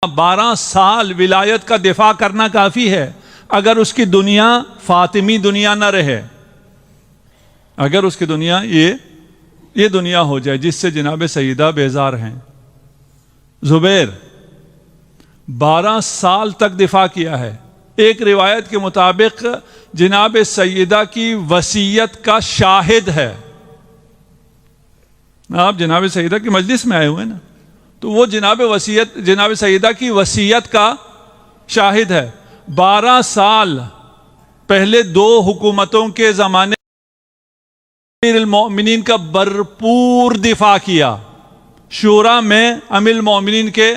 12 سال ولایت کا دفاع کرنا کافی ہے اگر اس کی دنیا فاطمی دنیا نہ رہے، اگر اس کی دنیا یہ دنیا ہو جائے جس سے جناب سیدہ بیزار ہیں۔ زبیر 12 سال تک دفاع کیا ہے۔ ایک روایت کے مطابق جناب سیدہ کی وصیت کا شاہد ہے۔ آپ جناب سیدہ کی مجلس میں آئے ہوئے نا، تو وہ جناب سیدہ کی وصیت کا شاہد ہے۔ 12 سال پہلے 2 حکومتوں کے زمانے امیر المومنین کا بھرپور دفاع کیا، شورا میں امیر المومنین کے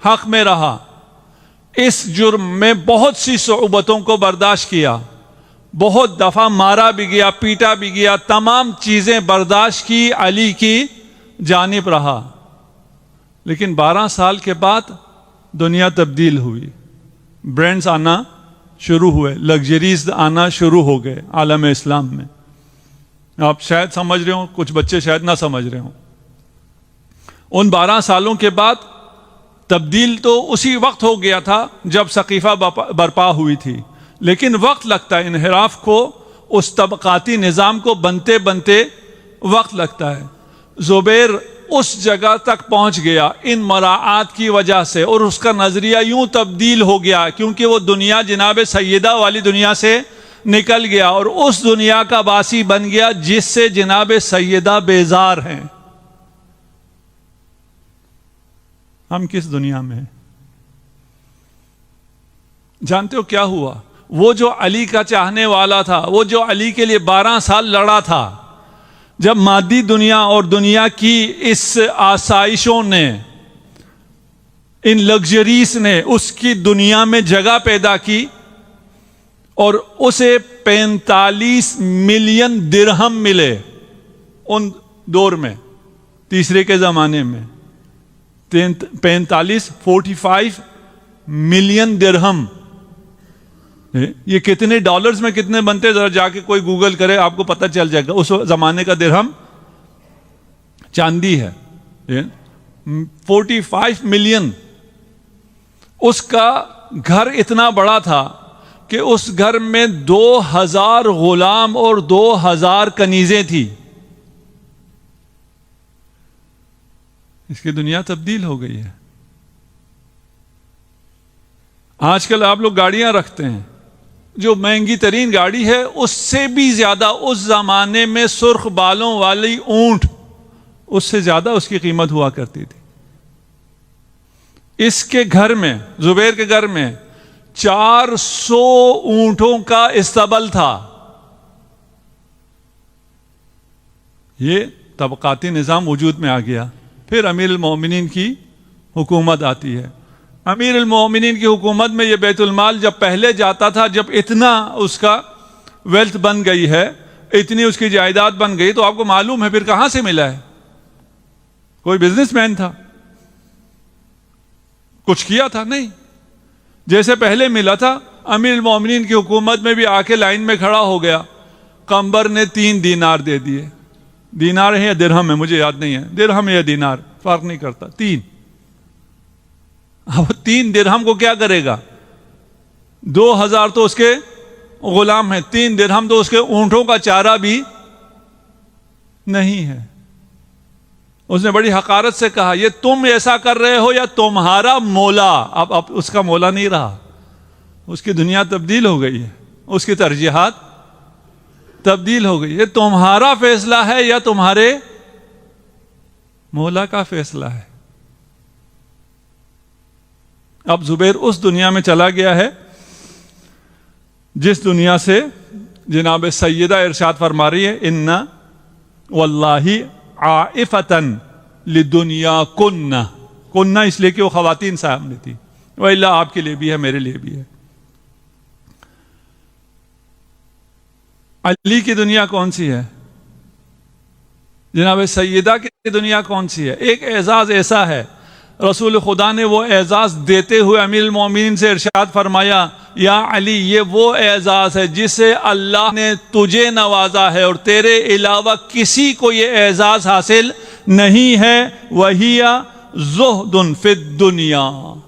حق میں رہا، اس جرم میں بہت سی صعوبتوں کو برداشت کیا، بہت دفعہ مارا بھی گیا، پیٹا بھی گیا، تمام چیزیں برداشت کی، علی کی جانب رہا۔ لیکن 12 سال کے بعد دنیا تبدیل ہوئی، برینڈز آنا شروع ہوئے، لگژریز آنا شروع ہو گئے عالم اسلام میں۔ آپ شاید سمجھ رہے ہوں، کچھ بچے شاید نہ سمجھ رہے ہوں۔ ان 12 سالوں کے بعد تبدیل تو اسی وقت ہو گیا تھا جب سقیفہ برپا ہوئی تھی، لیکن وقت لگتا ہے انحراف کو، اس طبقاتی نظام کو بنتے بنتے وقت لگتا ہے۔ زبیر اس جگہ تک پہنچ گیا ان مراعات کی وجہ سے، اور اس کا نظریہ یوں تبدیل ہو گیا کیونکہ وہ دنیا جناب سیدہ والی دنیا سے نکل گیا اور اس دنیا کا باسی بن گیا جس سے جناب سیدہ بیزار ہیں۔ ہم کس دنیا میں ہیں؟ جانتے ہو کیا ہوا؟ وہ جو علی کا چاہنے والا تھا، وہ جو علی کے لیے 12 سال لڑا تھا، جب مادی دنیا اور دنیا کی اس آسائشوں نے، ان لگژریز نے اس کی دنیا میں جگہ پیدا کی اور اسے 45 ملین درہم ملے ان دور میں، تیسرے کے زمانے میں 45 ملین درہم۔ یہ کتنے ڈالرز میں کتنے بنتے، ذرا جا کے کوئی گوگل کرے آپ کو پتہ چل جائے گا۔ اس زمانے کا درہم چاندی ہے، 45 ملین۔ اس کا گھر اتنا بڑا تھا کہ اس گھر میں 2000 غلام اور 2000 کنیزیں تھی۔ اس کی دنیا تبدیل ہو گئی ہے۔ آج کل آپ لوگ گاڑیاں رکھتے ہیں، جو مہنگی ترین گاڑی ہے اس سے بھی زیادہ اس زمانے میں سرخ بالوں والی اونٹ، اس سے زیادہ اس کی قیمت ہوا کرتی تھی۔ اس کے گھر میں، زبیر کے گھر میں 400 اونٹوں کا استبل تھا۔ یہ طبقاتی نظام وجود میں آ گیا۔ پھر امیر المومنین کی حکومت آتی ہے۔ امیر المومنین کی حکومت میں یہ بیت المال جب پہلے جاتا تھا، جب اتنا اس کا ویلتھ بن گئی ہے، اتنی اس کی جائیداد بن گئی، تو آپ کو معلوم ہے پھر کہاں سے ملا ہے؟ کوئی بزنس مین تھا؟ کچھ کیا تھا؟ نہیں۔ جیسے پہلے ملا تھا، امیر المومنین کی حکومت میں بھی آ کے لائن میں کھڑا ہو گیا۔ قمبر نے 3 دینار دے دیے۔ دینار ہے یا درہم ہے مجھے یاد نہیں ہے، درہم ہے یا دینار فرق نہیں کرتا، 3۔ اب 3 درہم کو کیا کرے گا؟ 2000 تو اس کے غلام ہیں، 3 درہم تو اس کے اونٹوں کا چارہ بھی نہیں ہے۔ اس نے بڑی حقارت سے کہا، یہ تم ایسا کر رہے ہو یا تمہارا مولا؟ اب اس کا مولا نہیں رہا، اس کی دنیا تبدیل ہو گئی ہے، اس کی ترجیحات تبدیل ہو گئی۔ یہ تمہارا فیصلہ ہے یا تمہارے مولا کا فیصلہ ہے؟ اب زبیر اس دنیا میں چلا گیا ہے جس دنیا سے جناب سیدہ ارشاد فرما رہی ہے، ان واللہ عائفتن لدنیا کنہ اس لیے کہ وہ خواتین سامنے تھی، وَإِلَّا آپ کے لیے بھی ہے، میرے لیے بھی ہے۔ علی کی دنیا کون سی ہے؟ جناب سیدہ کی دنیا کون سی ہے؟ ایک اعزاز ایسا ہے، رسول خدا نے وہ اعزاز دیتے ہوئے امیر المومنین سے ارشاد فرمایا، یا علی یہ وہ اعزاز ہے جس سے اللہ نے تجھے نوازا ہے اور تیرے علاوہ کسی کو یہ اعزاز حاصل نہیں ہے، وَهِيَ زُهْدٌ فِي الدُّنْيَا۔